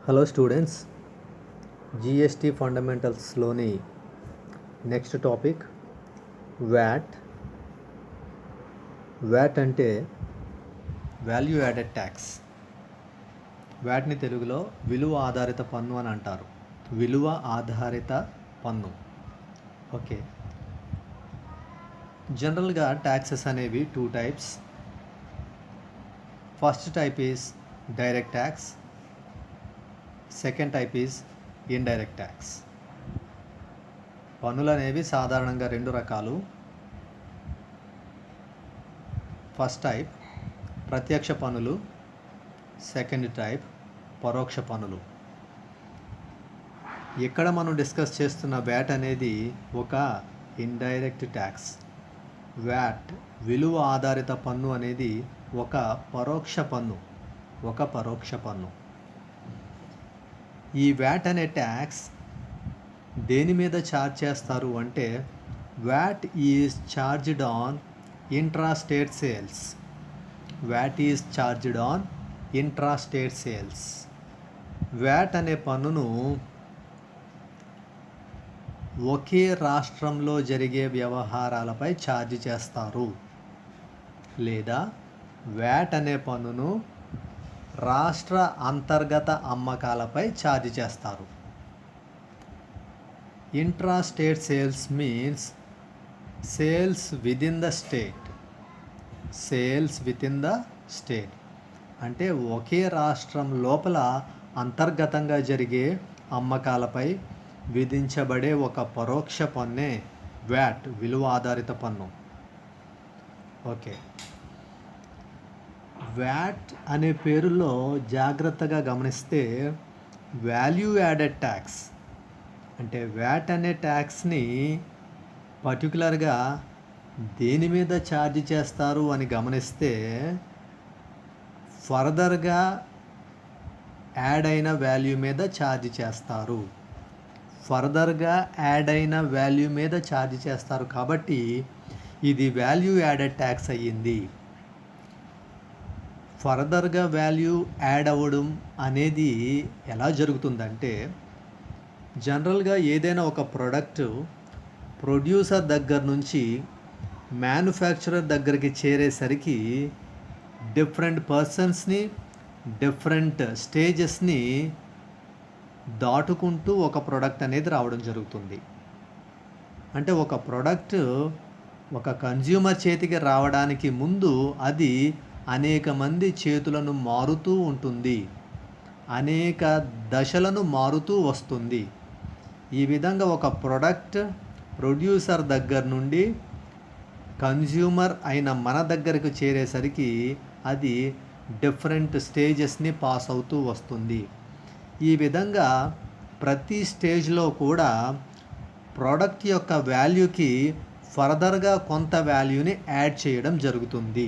Hello students, GST ఫండమెంటల్స్లోని next topic VAT. VAT అంటే value added tax. వ్యాట్ని తెలుగులో విలువ ఆధారిత పన్ను అని అంటారు. విలువ ఆధారిత పన్ను. ఓకే, జనరల్గా ట్యాక్సెస్ అనేవి two types. First type is direct tax, second type is indirect tax. పన్నులు అనేవి సాధారణంగా రెండు రకాలు. ఫస్ట్ టైప్ ప్రత్యక్ష పన్నులు, సెకండ్ టైప్ పరోక్ష పన్నులు. ఇక్కడ మనం డిస్కస్ చేస్తున్న వ్యాట్ అనేది ఒక ఇండైరెక్ట్ ట్యాక్స్. వ్యాట్ విలువ ఆధారిత పన్ను అనేది ఒక పరోక్ష పన్ను. ఈ వ్యాట్ అనే ట్యాక్స్ దేని మీద ఛార్జ్ చేస్తారు అంటే, VAT is charged on intrastate sales. VAT is charged on intrastate sales. VAT అనే పన్నును ఒకే రాష్ట్రంలో జరిగే వ్యవహారాలపై ఛార్జ్ చేస్తారు, లేదా వ్యాట్ అనే పన్నును రాష్ట్ర అంతర్గత అమ్మకాలపై ఛార్జ్ చేస్తారు. Intrastate sales means sales within the state. అంటే ఒకే రాష్ట్రం లోపల అంతర్గతంగా జరిగే అమ్మకాలపై విధించబడే ఒక పరోక్ష పన్నే వ్యాట్, విలువ ఆధారిత పన్ను. ఓకే, వ్యాట్ అనే పేరులో జాగ్రత్తగా గమనిస్తే వాల్యూ యాడెడ్ ట్యాక్స్ అంటే వ్యాట్ అనే ట్యాక్స్ని పర్టికులర్గా దేని మీద ఛార్జ్ చేస్తారు అని గమనిస్తే, ఫర్దర్గా యాడ్ అయిన వాల్యూ మీద ఛార్జ్ చేస్తారు. కాబట్టి ఇది వాల్యూ యాడెడ్ ట్యాక్స్ అయ్యింది. ఫర్దర్గా వాల్యూ యాడ్ అవ్వడం అనేది ఎలా జరుగుతుందంటే, జనరల్గా ఏదైనా ఒక ప్రోడక్ట్ ప్రొడ్యూసర్ దగ్గర నుంచి మ్యానుఫ్యాక్చరర్ దగ్గరికి చేరేసరికి డిఫరెంట్ పర్సన్స్ని, డిఫరెంట్ స్టేజెస్ని దాటుకుంటూ ఒక ప్రోడక్ట్ అనేది రావడం జరుగుతుంది. అంటే ఒక ప్రోడక్ట్ ఒక కన్జ్యూమర్ చేతికి రావడానికి ముందు అది అనేక మంది చేతులను మారుతూ ఉంటుంది, అనేక దశలను మారుతూ వస్తుంది. ఈ విధంగా ఒక ప్రోడక్ట్ ప్రొడ్యూసర్ దగ్గర నుండి కన్జ్యూమర్ అయిన మన దగ్గరకు చేరేసరికి అది డిఫరెంట్ స్టేజెస్ని పాస్ అవుతూ వస్తుంది. ఈ విధంగా ప్రతి స్టేజ్లో కూడా ప్రోడక్ట్ యొక్క వాల్యూకి ఫర్దర్గా కొంత వాల్యూని యాడ్ చేయడం జరుగుతుంది.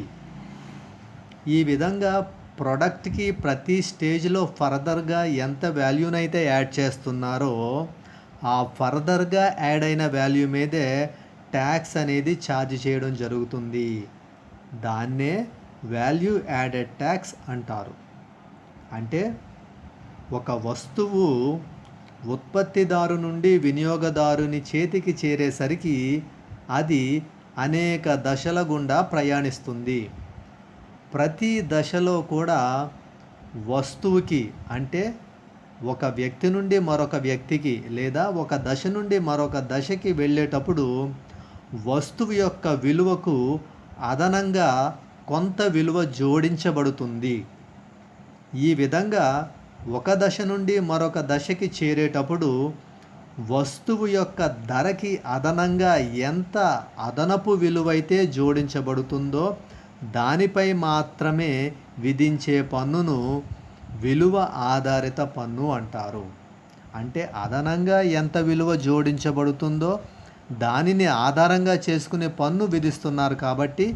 ఈ విధంగా ప్రోడక్ట్కి ప్రతి స్టేజ్లో ఫర్దర్గా ఎంత వాల్యూనైతే యాడ్ చేస్తున్నారో ఆ ఫర్దర్గా యాడ్ అయిన వాల్యూ మీదే ట్యాక్స్ అనేది ఛార్జ్ చేయడం జరుగుతుంది. దాన్నే వాల్యూ యాడెడ్ ట్యాక్స్ అంటారు. అంటే ఒక వస్తువు ఉత్పత్తిదారు నుండి వినియోగదారుని చేతికి చేరేసరికి అది అనేక దశల గుండా ప్రయాణిస్తుంది. ప్రతి దశలో కూడా వస్తువుకి, అంటే ఒక వ్యక్తి నుండి మరొక వ్యక్తికి లేదా ఒక దశ నుండి మరొక దశకి వెళ్ళేటప్పుడు వస్తువు యొక్క విలువకు అదనంగా కొంత విలువ జోడించబడుతుంది. ఈ విధంగా ఒక దశ నుండి మరొక దశకి చేరేటప్పుడు వస్తువు యొక్క ధరకి అదనంగా ఎంత అదనపు విలువైతే జోడించబడుతుందో దానిపై మాత్రమే విధించే పన్నును విలువ ఆధారిత పన్ను అంటారు. అంటే అదనంగా ఎంత విలువ జోడించబడుతుందో దానిని ఆధారంగా చేసుకునే పన్ను విధిస్తున్నారు కాబట్టి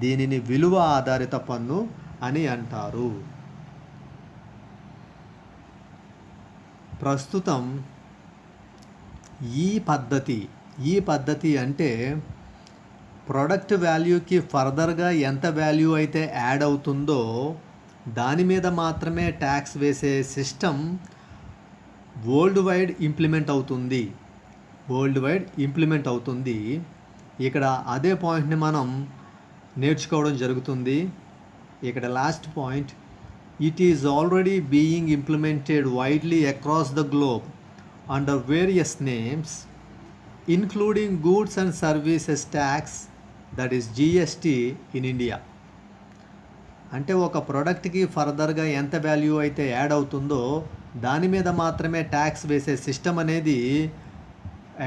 దీనిని విలువ ఆధారిత పన్ను అని అంటారు. ప్రస్తుతం ఈ పద్ధతి అంటే ప్రోడక్ట్ వాల్యూకి ఫర్దర్గా ఎంత వాల్యూ అయితే యాడ్ అవుతుందో దాని మీద మాత్రమే ట్యాక్స్ వేసే సిస్టమ్ వరల్డ్ వైడ్ ఇంప్లిమెంట్ అవుతుంది. వరల్డ్ వైడ్ ఇంప్లిమెంట్ అవుతుంది. ఇక్కడ అదే పాయింట్ని మనం నేర్చుకోవడం జరుగుతుంది. ఇక్కడ last point, it is already being implemented widely across the globe under various names including goods and services tax, that is GST in India. అంటే ఒక ప్రోడక్ట్కి ఫర్దర్గా ఎంత వాల్యూ అయితే యాడ్ అవుతుందో దాని మీద మాత్రమే ట్యాక్స్ వేసే సిస్టమ్ అనేది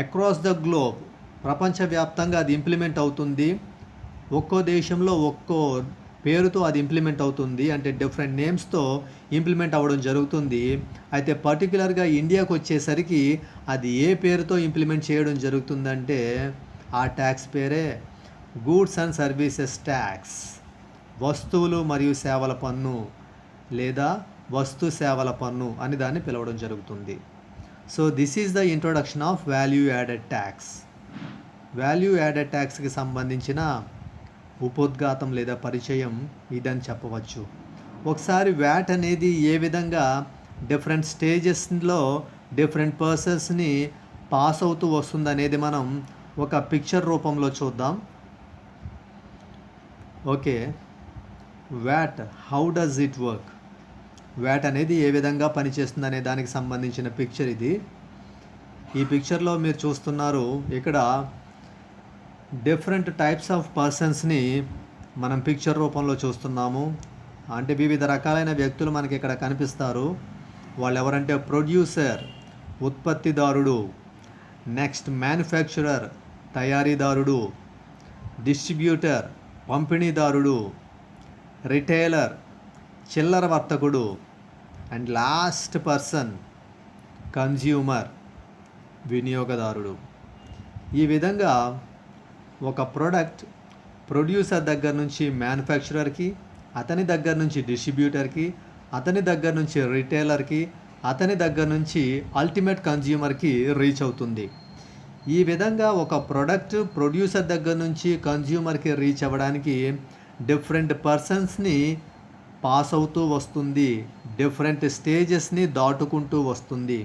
అక్రాస్ ద గ్లోబ్, ప్రపంచవ్యాప్తంగా అది ఇంప్లిమెంట్ అవుతుంది. ఒక్కో దేశంలో ఒక్కో పేరుతో అది ఇంప్లిమెంట్ అవుతుంది, అంటే డిఫరెంట్ నేమ్స్తో ఇంప్లిమెంట్ అవ్వడం జరుగుతుంది. అయితే పర్టికులర్గా ఇండియాకు వచ్చేసరికి అది ఏ పేరుతో ఇంప్లిమెంట్ చేయడం జరుగుతుందంటే ఆ ట్యాక్స్ పేరే గూడ్స్ అండ్ సర్వీసెస్ ట్యాక్స్, వస్తువులు మరియు సేవల పన్ను లేదా వస్తు సేవల పన్ను అని దాన్ని పిలవడం జరుగుతుంది. So this is the introduction of value added tax. Value added ట్యాక్స్కి సంబంధించిన ఉపోద్ఘాతం లేదా పరిచయం ఇదని చెప్పవచ్చు. ఒకసారి వ్యాట్ అనేది ఏ విధంగా డిఫరెంట్ స్టేజెస్లో డిఫరెంట్ పర్సన్స్ని పాస్ అవుతూ వస్తుంది అనేది మనం ఒక పిక్చర్ రూపంలో చూద్దాం. Okay, VAT, how does it work? VAT అనేది ఏ విధంగా పనిచేస్తుంది అనే దానికి సంబంధించిన పిక్చర్ ఇది. ఈ పిక్చర్లో మీరు చూస్తున్నారు, ఇక్కడ డిఫరెంట్ టైప్స్ ఆఫ్ పర్సన్స్ని మనం పిక్చర్ రూపంలో చూస్తున్నాము. అంటే వివిధ రకాలైన వ్యక్తులు మనకి ఇక్కడ కనిపిస్తారు. వాళ్ళు ఎవరంటే ప్రొడ్యూసర్, ఉత్పత్తిదారుడు, నెక్స్ట్ మ్యానుఫ్యాక్చరర్, తయారీదారుడు, డిస్ట్రిబ్యూటర్, పంపిణీదారుడు, రిటైలర్, చిల్లర వర్తకుడు, అండ్ లాస్ట్ పర్సన్ కన్జ్యూమర్, వినియోగదారుడు. ఈ విధంగా ఒక ప్రోడక్ట్ ప్రొడ్యూసర్ దగ్గర నుంచి మ్యానుఫ్యాక్చరర్కి, అతని దగ్గర నుంచి డిస్ట్రిబ్యూటర్కి, అతని దగ్గర నుంచి రిటైలర్కి, అతని దగ్గర నుంచి అల్టిమేట్ కన్జ్యూమర్కి రీచ్ అవుతుంది. ఈ విధంగా ఒక ప్రోడక్ట్ ప్రొడ్యూసర్ దగ్గర నుంచి కన్జ్యూమర్కి రీచ్ అవ్వడానికి డిఫరెంట్ పర్సన్స్ని పాస్ అవుతూ వస్తుంది, డిఫరెంట్ స్టేజెస్ని దాటుకుంటూ వస్తుంది.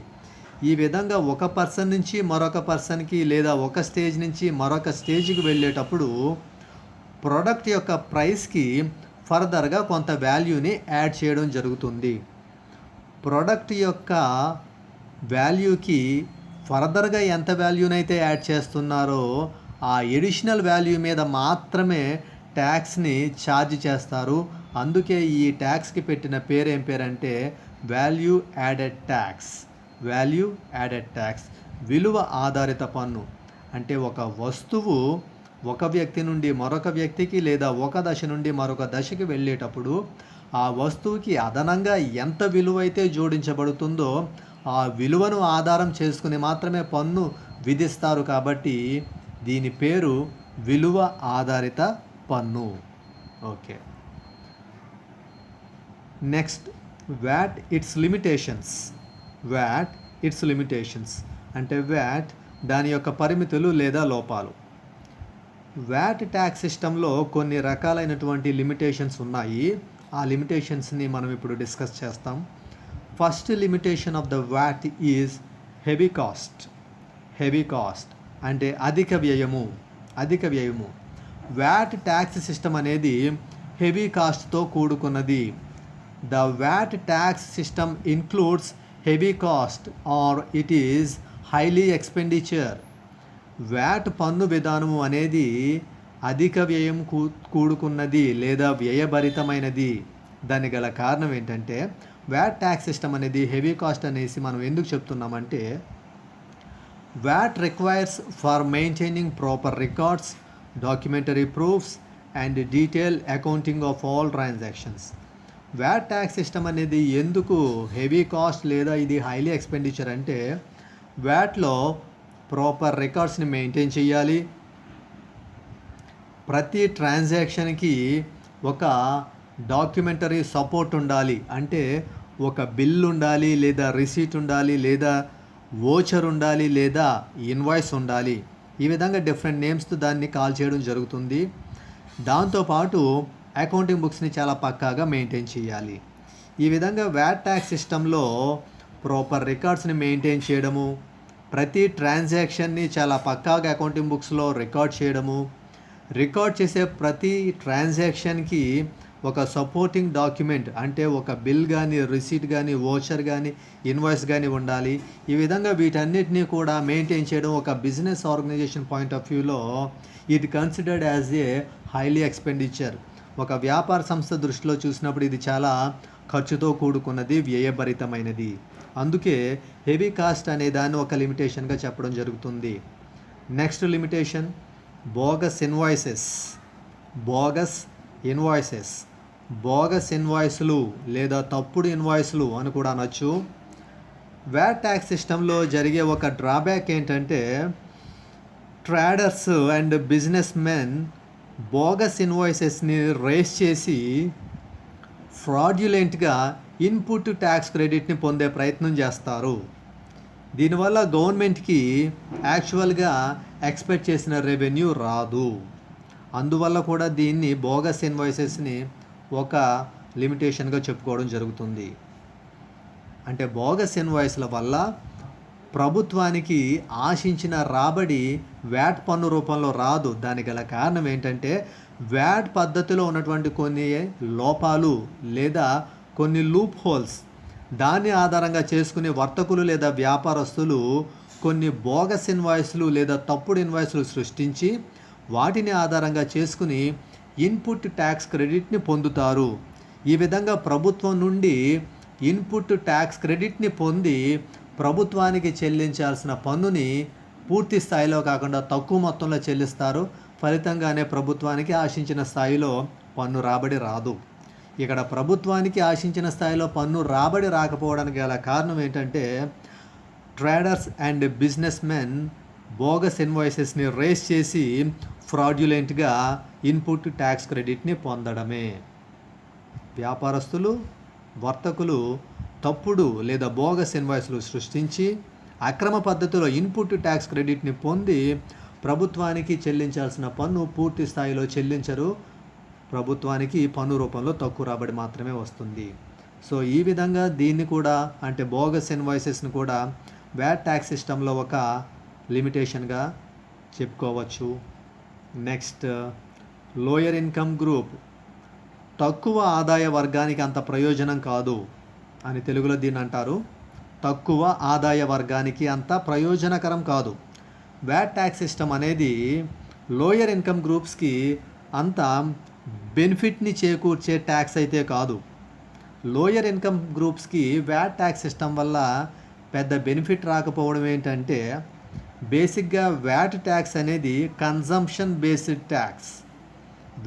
ఈ విధంగా ఒక పర్సన్ నుంచి మరొక పర్సన్కి లేదా ఒక స్టేజ్ నుంచి మరొక స్టేజ్కి వెళ్ళేటప్పుడు ప్రోడక్ట్ యొక్క ప్రైస్కి ఫర్దర్గా కొంత వాల్యూని యాడ్ చేయడం జరుగుతుంది. ప్రోడక్ట్ యొక్క వాల్యూకి ఫర్దర్గా ఎంత వాల్యూనైతే యాడ్ చేస్తున్నారో ఆ ఎడిషనల్ వాల్యూ మీద మాత్రమే ట్యాక్స్ని ఛార్జ్ చేస్తారు. అందుకే ఈ ట్యాక్స్కి పెట్టిన పేరు ఏం పేరంటే value added tax. Value added tax, విలువ ఆధారిత పన్ను. అంటే ఒక వస్తువు ఒక వ్యక్తి నుండి మరొక వ్యక్తికి లేదా ఒక దశ నుండి మరొక దశకి వెళ్ళేటప్పుడు ఆ వస్తువుకి అదనంగా ఎంత విలువ అయితే జోడించబడుతుందో ఆ విలువను ఆధారం చేసుకుని మాత్రమే పన్ను విధిస్తారు. కాబట్టి దీని పేరు విలువ ఆధారిత పన్ను. Okay, next VAT it's limitations. VAT it's limitations అంటే వ్యాట్ దాని యొక్క పరిమితులు లేదా లోపాలు. వ్యాట్ ట్యాక్స్ సిస్టంలో కొన్ని రకాలైనటువంటి లిమిటేషన్స్ ఉన్నాయి. ఆ లిమిటేషన్స్ని మనం ఇప్పుడు డిస్కస్ చేస్తాం. First limitation of the VAT is heavy cost. Heavy cost అంటే అధిక వ్యయము. అధిక వ్యయము. వ్యాట్ ట్యాక్స్ సిస్టమ్ అనేది హెవీ కాస్ట్తో కూడుకున్నది. The VAT tax system includes heavy cost or it is highly expenditure. VAT పన్ను విధానము అనేది అధిక వ్యయం కూడుకున్నది లేదా వ్యయభరితమైనది. దానికి గల కారణం ఏంటంటే VAT ట్యాక్స్ సిస్టమ్ అనేది హెవీ కాస్ట్ అనేసి మనం ఎందుకు చెప్తున్నామంటే VAT requires for maintaining proper records, documentary proofs and detailed accounting of all transactions. VAT tax system అనేది ఎందుకు హెవీ కాస్ట్ లేదా ఇది హైలీ ఎక్స్పెండిచర్ అంటే వ్యాట్లో ప్రాపర్ రికార్డ్స్ని మెయింటైన్ చేయాలి. ప్రతి ట్రాన్సాక్షన్కి ఒక డాక్యుమెంటరీ సపోర్ట్ ఉండాలి. అంటే ఒక బిల్ ఉండాలి లేదా రిసీట్ ఉండాలి లేదా వోచర్ ఉండాలి లేదా ఇన్వాయిస్ ఉండాలి. ఈ విధంగా డిఫరెంట్ నేమ్స్తో దాన్ని కాల్ చేయడం జరుగుతుంది. దాంతోపాటు అకౌంటింగ్ బుక్స్ని చాలా పక్కాగా మెయింటైన్ చేయాలి. ఈ విధంగా వ్యాట్ ట్యాక్స్ సిస్టంలో ప్రాపర్ రికార్డ్స్ని మెయింటైన్ చేయడము, ప్రతి ట్రాన్సాక్షన్ని చాలా పక్కాగా అకౌంటింగ్ బుక్స్లో రికార్డ్ చేయడము, రికార్డ్ చేసే ప్రతి ట్రాన్సాక్షన్కి ఒక సపోర్టింగ్ డాక్యుమెంట్ అంటే ఒక బిల్ కానీ, రిసీట్ కానీ, వోచర్ కానీ, ఇన్వాయిస్ కానీ ఉండాలి. ఈ విధంగా వీటన్నిటినీ కూడా మెయింటైన్ చేయడం ఒక బిజినెస్ ఆర్గనైజేషన్ పాయింట్ ఆఫ్ వ్యూలో ఇది considered as a highly expenditure. ఒక వ్యాపార సంస్థ దృష్టిలో చూసినప్పుడు ఇది చాలా ఖర్చుతో కూడుకున్నది, వ్యయభరితమైనది. అందుకే హెవీ కాస్ట్ అనే దాన్ని ఒక లిమిటేషన్గా చెప్పడం జరుగుతుంది. Next limitation bogus invoices. Bogus invoices, bogus ఇన్వాయిస్లు లేదా తప్పుడు ఇన్వాయిస్లు అని కూడా అనొచ్చు. వ్యాట్ ట్యాక్స్ సిస్టంలో జరిగే ఒక డ్రాబ్యాక్ ఏంటంటే traders and businessmen bogus ఇన్వాయిసెస్ని రేస్ చేసి ఫ్రాడ్యులెంట్గా ఇన్పుట్ ట్యాక్స్ క్రెడిట్ని పొందే ప్రయత్నం చేస్తారు. దీనివల్ల గవర్నమెంట్కి యాక్చువల్గా ఎక్స్పెక్ట్ చేసిన రెవెన్యూ రాదు. అందువల్ల కూడా దీన్ని బోగస్ ఇన్వాయిసెస్ని ఒక లిమిటేషన్గా చెప్పుకోవడం జరుగుతుంది. అంటే బోగస్ ఇన్వాయిస్ల వల్ల ప్రభుత్వానికి ఆశించిన రాబడి వ్యాట్ పన్ను రూపంలో రాదు. దానికి గల కారణం ఏంటంటే వ్యాట్ పద్ధతిలో ఉన్నటువంటి కొన్ని లోపాలు లేదా కొన్ని లూప్ హోల్స్, దాన్ని ఆధారంగా చేసుకుని వర్తకులు లేదా వ్యాపారస్తులు కొన్ని బోగస్ ఇన్వాయిస్లు లేదా తప్పుడు ఇన్వాయిస్లు సృష్టించి వాటిని ఆధారంగా చేసుకుని ఇన్పుట్ ట్యాక్స్ క్రెడిట్ని పొందుతారు. ఈ విధంగా ప్రభుత్వం నుండి ఇన్పుట్ ట్యాక్స్ క్రెడిట్ని పొంది ప్రభుత్వానికి చెల్లించాల్సిన పన్నుని పూర్తి స్థాయిలో కాకుండా తక్కువ మొత్తంలో చెల్లిస్తారు. ఫలితంగానే ప్రభుత్వానికి ఆశించిన స్థాయిలో పన్ను రాబడి రాదు. ఇక్కడ ప్రభుత్వానికి ఆశించిన స్థాయిలో పన్ను రాబడి రాకపోవడానికి గల కారణం ఏంటంటే traders and businessmen bogus ఇన్వాయిసెస్ని రేస్ చేసి ఫ్రాడ్యులెంట్గా ఇన్పుట్ ట్యాక్స్ క్రెడిట్ని పొందడమే. వ్యాపారస్తులు, వర్తకులు తప్పుడు లేదా బోగస్ ఇన్వాయిస్లు సృష్టించి అక్రమ పద్ధతిలో ఇన్పుట్ ట్యాక్స్ క్రెడిట్ని పొంది ప్రభుత్వానికి చెల్లించాల్సిన పన్ను పూర్తి స్థాయిలో చెల్లించరు. ప్రభుత్వానికి పన్ను రూపంలో తక్కువ రాబడి మాత్రమే వస్తుంది. సో ఈ విధంగా దీన్ని కూడా అంటే బోగస్ ఇన్వాయిసెస్ని కూడా వ్యాట్ ట్యాక్స్ సిస్టంలో ఒక లిమిటేషన్గా చెప్పుకోవచ్చు. Next lower income group. తక్కువ ఆదాయ వర్గానికి అంత ప్రయోజనం కాదు అని తెలుగులో దీన్ని అంటారు. తక్కువ ఆదాయ వర్గానికి అంత ప్రయోజనకరం కాదు. వ్యాట్ ట్యాక్స్ సిస్టమ్ అనేది లోయర్ ఇన్కమ్ గ్రూప్స్కి అంత బెనిఫిట్ని చేకూర్చే ట్యాక్స్ అయితే కాదు. లోయర్ ఇన్కమ్ గ్రూప్స్కి వ్యాట్ ట్యాక్స్ సిస్టమ్ వల్ల పెద్ద బెనిఫిట్ రాకపోవడం ఏంటంటే బేసిక్గా వ్యాట్ ట్యాక్స్ అనేది consumption based tax.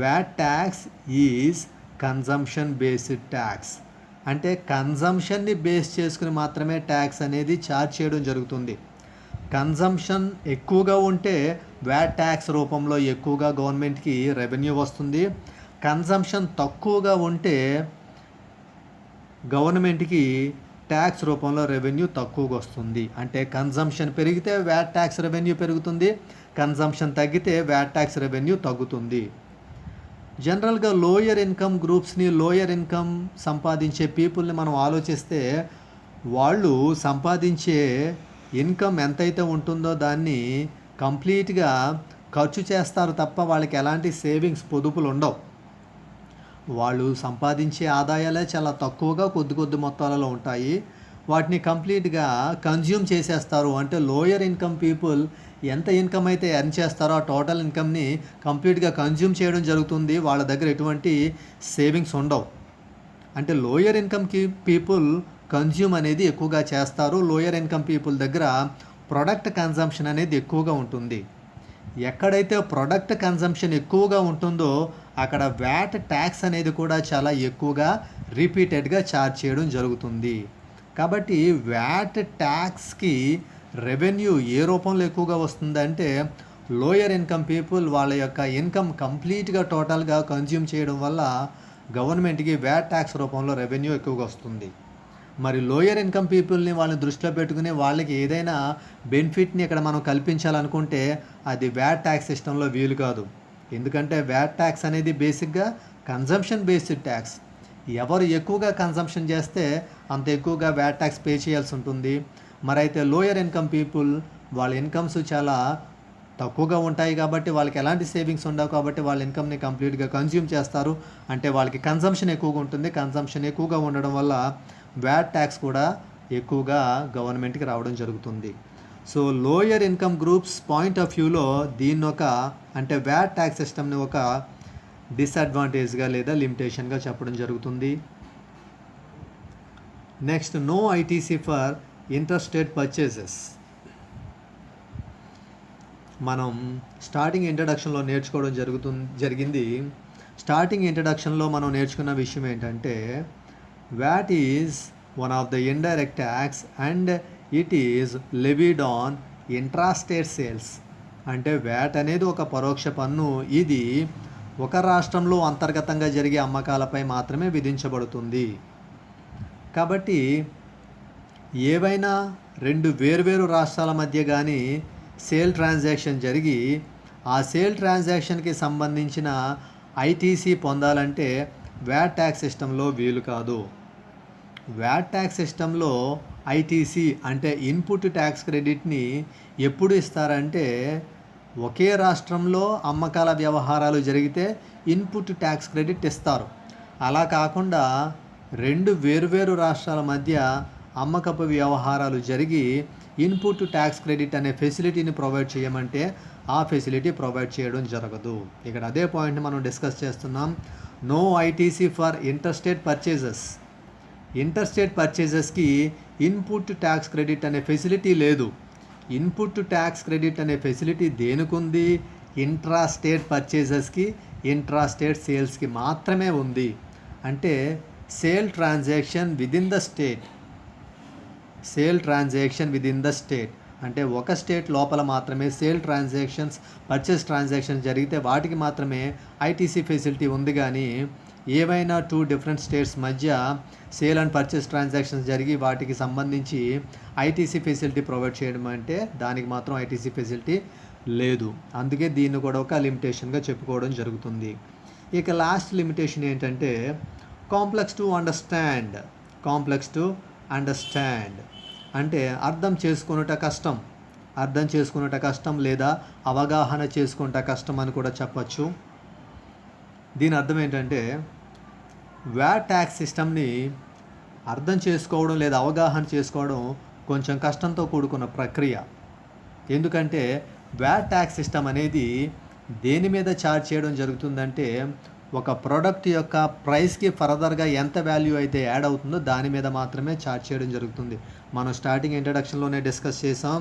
VAT tax is consumption based tax. అంటే కన్జంప్షన్ని బేస్ చేసుకుని మాత్రమే ట్యాక్స్ అనేది ఛార్జ్ చేయడం జరుగుతుంది. కన్జంప్షన్ ఎక్కువగా ఉంటే వ్యాట్ ట్యాక్స్ రూపంలో ఎక్కువగా గవర్నమెంట్కి రెవెన్యూ వస్తుంది. కన్జంప్షన్ తక్కువగా ఉంటే గవర్నమెంట్కి ట్యాక్స్ రూపంలో రెవెన్యూ తక్కువగా వస్తుంది. అంటే కన్జంప్షన్ పెరిగితే వ్యాట్ ట్యాక్స్ రెవెన్యూ పెరుగుతుంది, కన్జంప్షన్ తగ్గితే వ్యాట్ ట్యాక్స్ రెవెన్యూ తగ్గుతుంది. జనరల్గా లోయర్ ఇన్కమ్ గ్రూప్స్ని, లోయర్ ఇన్కమ్ సంపాదించే పీపుల్ని మనం ఆలోచిస్తే వాళ్ళు సంపాదించే ఇన్కమ్ ఎంతైతే ఉంటుందో దాన్ని కంప్లీట్గా ఖర్చు చేస్తారు తప్ప వాళ్ళకి ఎలాంటి సేవింగ్స్, పొదుపులు ఉండవు. వాళ్ళు సంపాదించే ఆదాయాలే చాలా తక్కువగా కొద్ది మొత్తాలలో ఉంటాయి. వాటిని కంప్లీట్గా కన్జ్యూమ్ చేసేస్తారు. అంటే లోయర్ ఇన్కమ్ పీపుల్ ఎంత ఇన్కమ్ అయితే ఎర్న్ చేస్తారో ఆ టోటల్ ఇన్కమ్ని కంప్లీట్గా కన్జ్యూమ్ చేయడం జరుగుతుంది. వాళ్ళ దగ్గర ఎటువంటి సేవింగ్స్ ఉండవు. అంటే లోయర్ ఇన్కమ్ పీపుల్ కన్జ్యూమ్ అనేది ఎక్కువగా చేస్తారు. లోయర్ ఇన్కమ్ పీపుల్ దగ్గర ప్రొడక్ట్ కన్జంప్షన్ అనేది ఎక్కువగా ఉంటుంది. ఎక్కడైతే ప్రొడక్ట్ కన్జంప్షన్ ఎక్కువగా ఉంటుందో అక్కడ వ్యాట్ ట్యాక్స్ అనేది కూడా చాలా ఎక్కువగా రిపీటెడ్గా ఛార్జ్ చేయడం జరుగుతుంది. కాబట్టి వ్యాట్ ట్యాక్స్కి రెవెన్యూ ఏ రూపంలో ఎక్కువగా వస్తుందంటే లోయర్ ఇన్కమ్ పీపుల్ వాళ్ళ యొక్క ఇన్కమ్ కంప్లీట్గా టోటల్గా కన్జ్యూమ్ చేయడం వల్ల గవర్నమెంట్కి వ్యాట్ ట్యాక్స్ రూపంలో రెవెన్యూ ఎక్కువగా వస్తుంది. మరి లోయర్ ఇన్కమ్ పీపుల్ని వాళ్ళని దృష్టిలో పెట్టుకుని వాళ్ళకి ఏదైనా బెనిఫిట్ని ఇక్కడ మనం కల్పించాలనుకుంటే అది వ్యాట్ ట్యాక్స్ సిస్టంలో వీలు కాదు. ఎందుకంటే వ్యాట్ ట్యాక్స్ అనేది బేసిక్గా కన్జంప్షన్ బేస్డ్ ట్యాక్స్. ఎవరు ఎక్కువగా కన్సంప్షన్ చేస్తే అంత ఎక్కువగా వ్యాట్ ట్యాక్స్ పే చేయాల్సి ఉంటుంది. మరైతే లోయర్ ఇన్కమ్ పీపుల్ వాళ్ళ ఇన్కమ్స్ చాలా తక్కువగా ఉంటాయి కాబట్టి వాళ్ళకి ఎలాంటి సేవింగ్స్ ఉండవు కాబట్టి వాళ్ళ ఇన్కమ్ని కంప్లీట్గా కన్జ్యూమ్ చేస్తారు. అంటే వాళ్ళకి కన్సంప్షన్ ఎక్కువగా ఉంటుంది. కన్సంప్షన్ ఎక్కువగా ఉండడం వల్ల వ్యాట్ ట్యాక్స్ కూడా ఎక్కువగా గవర్నమెంట్కి రావడం జరుగుతుంది. So lower income groups point of వ్యూలో దీన్ని అంటే వ్యాట్ ట్యాక్స్ సిస్టమ్ని ఒక డిసడ్వాంటేజ్గా లేదా లిమిటేషన్గా చెప్పడం జరుగుతుంది. Next, no ITC for interstate purchases. మనం స్టార్టింగ్ ఇంట్రడక్షన్లో నేర్చుకోవడం జరిగింది. స్టార్టింగ్ ఇంట్రడక్షన్లో మనం నేర్చుకున్న విషయం ఏంటంటే VAT is one of the indirect tax and it is levied on intrastate sales. అంటే వ్యాట్ అనేది ఒక పరోక్ష పన్ను. ఇది ఒక రాష్ట్రంలో అంతర్గతంగా జరిగే అమ్మకాలపై మాత్రమే విధించబడుతుంది. కాబట్టి ఏవైనా రెండు వేర్వేరు రాష్ట్రాల మధ్య కానీ సేల్ ట్రాన్సాక్షన్ జరిగి ఆ సేల్ ట్రాన్సాక్షన్కి సంబంధించిన ఐటీసీ పొందాలంటే వ్యాట్ ట్యాక్స్ సిస్టంలో వీలు కాదు. వ్యాట్ ట్యాక్స్ సిస్టంలో ఐటీసీ అంటే ఇన్పుట్ ట్యాక్స్ క్రెడిట్ని ఎప్పుడు ఇస్తారంటే ఒకే రాష్ట్రంలో అమ్మకాల వ్యవహారాలు జరిగితే ఇన్పుట్ ట్యాక్స్ క్రెడిట్ ఇస్తారు. అలా కాకుండా రెండు వేర్వేరు రాష్ట్రాల మధ్య అమ్మకపు వ్యవహారాలు జరిగి ఇన్పుట్ ట్యాక్స్ క్రెడిట్ అనే ఫెసిలిటీని ప్రొవైడ్ చేయమంటే ఆ ఫెసిలిటీ ప్రొవైడ్ చేయడం జరగదు. ఇక్కడ అదే పాయింట్ని మనం డిస్కస్ చేస్తున్నాం. No ITC for interstate purchases. Interstate పర్చేజెస్కి ఇన్పుట్ ట్యాక్స్ క్రెడిట్ అనే ఫెసిలిటీ లేదు. ఇన్పుట్ ట్యాక్స్ క్రెడిట్ అనే ఫెసిలిటీ దేనికుంది? ఇంట్రాస్టేట్ పర్చేజెస్కి, ఇంట్రాస్టేట్ సేల్స్కి మాత్రమే ఉంది. అంటే sale transaction within the state, sale transaction within the state అంటే ఒక స్టేట్ లోపల మాత్రమే సేల్ ట్రాన్సాక్షన్స్, పర్చేస్ ట్రాన్సాక్షన్స్ జరిగితే వాటికి మాత్రమే ఐటీసీ ఫెసిలిటీ ఉంది. కానీ ఏవైనా 2 డిఫరెంట్ స్టేట్స్ మధ్య సేల్ అండ్ పర్చేస్ ట్రాన్సాక్షన్స్ జరిగి వాటికి సంబంధించి ఐటీసీ ఫెసిలిటీ ప్రొవైడ్ చేయడం అంటే దానికి మాత్రం ఐటీసీ ఫెసిలిటీ లేదు. అందుకే దీన్ని కూడా ఒక లిమిటేషన్గా చెప్పుకోవడం జరుగుతుంది. ఇక లాస్ట్ లిమిటేషన్ ఏంటంటే complex to understand. Complex to understand అంటే అర్థం చేసుకొనుట కష్టం. అర్థం చేసుకొనుట కష్టం లేదా అవగాహన చేసుకొనుట కష్టం అని కూడా చెప్పచ్చు. దీని అర్థం ఏంటంటే వ్యాట్ ట్యాక్స్ సిస్టమ్ని అర్థం చేసుకోవడం లేదా అవగాహన చేసుకోవడం కొంచెం కష్టంతో కూడుకున్న ప్రక్రియ. ఎందుకంటే వ్యాట్ ట్యాక్స్ సిస్టమ్ అనేది దేని మీద ఛార్జ్ చేయడం జరుగుతుందంటే ఒక ప్రోడక్ట్ యొక్క ప్రైస్కి ఫర్దర్గా ఎంత వాల్యూ అయితే యాడ్ అవుతుందో దాని మీద మాత్రమే ఛార్జ్ చేయడం జరుగుతుంది. మనం స్టార్టింగ్ ఇంట్రడక్షన్లోనే డిస్కస్ చేసాం.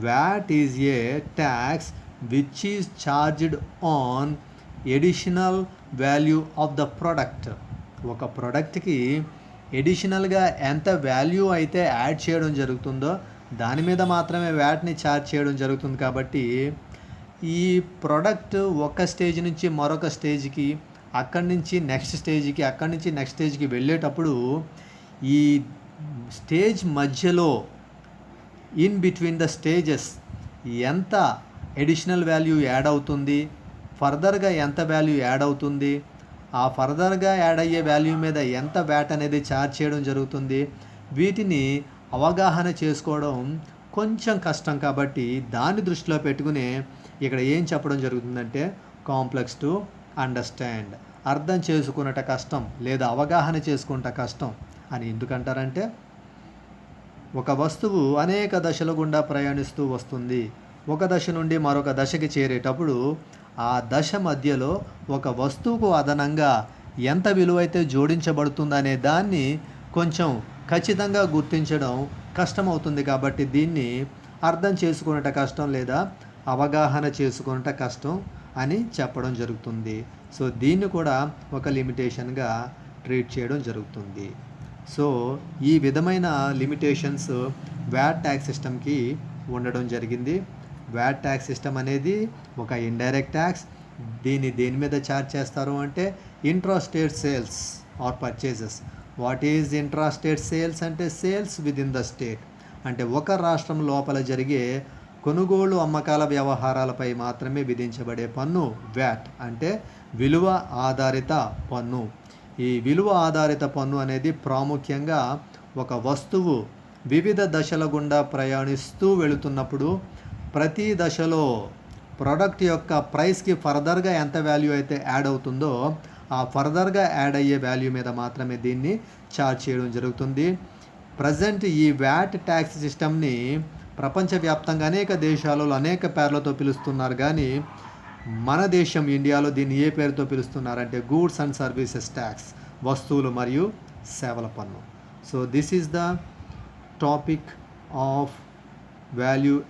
VAT is a tax which is charged on additional value of the product. ఒక ప్రోడక్ట్కి ఎడిషనల్గా ఎంత వాల్యూ అయితే యాడ్ చేయడం జరుగుతుందో దాని మీద మాత్రమే వ్యాట్ని ఛార్జ్ చేయడం జరుగుతుంది. కాబట్టి ఈ ప్రోడక్ట్ ఒక స్టేజ్ నుంచి మరొక స్టేజ్కి, అక్కడి నుంచి నెక్స్ట్ స్టేజ్కి, అక్కడి నుంచి నెక్స్ట్ స్టేజ్కి వెళ్ళేటప్పుడు ఈ స్టేజ్ మధ్యలో ఇన్ బిట్వీన్ ద స్టేజెస్ ఎంత ఎడిషనల్ వాల్యూ యాడ్ అవుతుంది, ఫర్దర్గా ఎంత వాల్యూ యాడ్ అవుతుంది, ఆ ఫర్దర్గా యాడ్ అయ్యే వాల్యూ మీద ఎంత వ్యాట్ అనేది ఛార్జ్ చేయడం జరుగుతుంది, వీటిని అవగాహన చేసుకోవడం కొంచెం కష్టం. కాబట్టి దాన్ని దృష్టిలో పెట్టుకునే ఇక్కడ ఏం చెప్పడం జరుగుతుందంటే కాంప్లెక్స్ టు అండర్స్టాండ్. అర్థం చేసుకున్నట కష్టం లేదా అవగాహన చేసుకున్నట కష్టం అని ఎందుకంటారంటే ఒక వస్తువు అనేక దశల గుండా ప్రయాణిస్తూ వస్తుంది. ఒక దశ నుండి మరొక దశకి చేరేటప్పుడు ఆ దశ మధ్యలో ఒక వస్తువుకు అదనంగా ఎంత విలువైతే జోడించబడుతుందనే దాన్ని కొంచెం ఖచ్చితంగా గుర్తించడం కష్టమవుతుంది. కాబట్టి దీన్ని అర్థం చేసుకునేట కష్టం లేదా అవగాహన చేసుకునేట కష్టం అని చెప్పడం జరుగుతుంది. సో దీన్ని కూడా ఒక లిమిటేషన్గా ట్రీట్ చేయడం జరుగుతుంది. సో ఈ విధమైన లిమిటేషన్స్ వ్యాట్ ట్యాక్స్ సిస్టమ్కి ఉండడం జరిగింది. వ్యాట్ ట్యాక్స్ సిస్టమ్ అనేది ఒక ఇండైరెక్ట్ ట్యాక్స్. దేని మీద ఛార్జ్ చేస్తారు అంటే intrastate sales or purchases. What is intrastate sales అంటే sales within the state. అంటే ఒక రాష్ట్రం లోపల జరిగే కొనుగోలు అమ్మకాల వ్యవహారాలపై మాత్రమే విధించబడే పన్ను వ్యాట్ అంటే విలువ ఆధారిత పన్ను. ఈ విలువ ఆధారిత పన్ను అనేది ప్రాముఖ్యంగా ఒక వస్తువు వివిధ దశల గుండా ప్రయాణిస్తూ వెళుతున్నప్పుడు ప్రతి దశలో ప్రోడక్ట్ యొక్క ప్రైస్కి ఫర్దర్గా ఎంత వాల్యూ అయితే యాడ్ అవుతుందో ఆ ఫర్దర్గా యాడ్ అయ్యే వాల్యూ మీద మాత్రమే దీన్ని ఛార్జ్ చేయడం జరుగుతుంది. ప్రజెంట్ ఈ వ్యాట్ ట్యాక్స్ సిస్టమ్ని ప్రపంచవ్యాప్తంగా అనేక దేశాలలో అనేక పేర్లతో పిలుస్తున్నారు, కానీ మన దేశం ఇండియాలో దీన్ని ఏ పేరుతో పిలుస్తున్నారంటే గూడ్స్ అండ్ సర్వీసెస్ ట్యాక్స్, వస్తువులు మరియు సేవల పన్ను. So this is the topic of value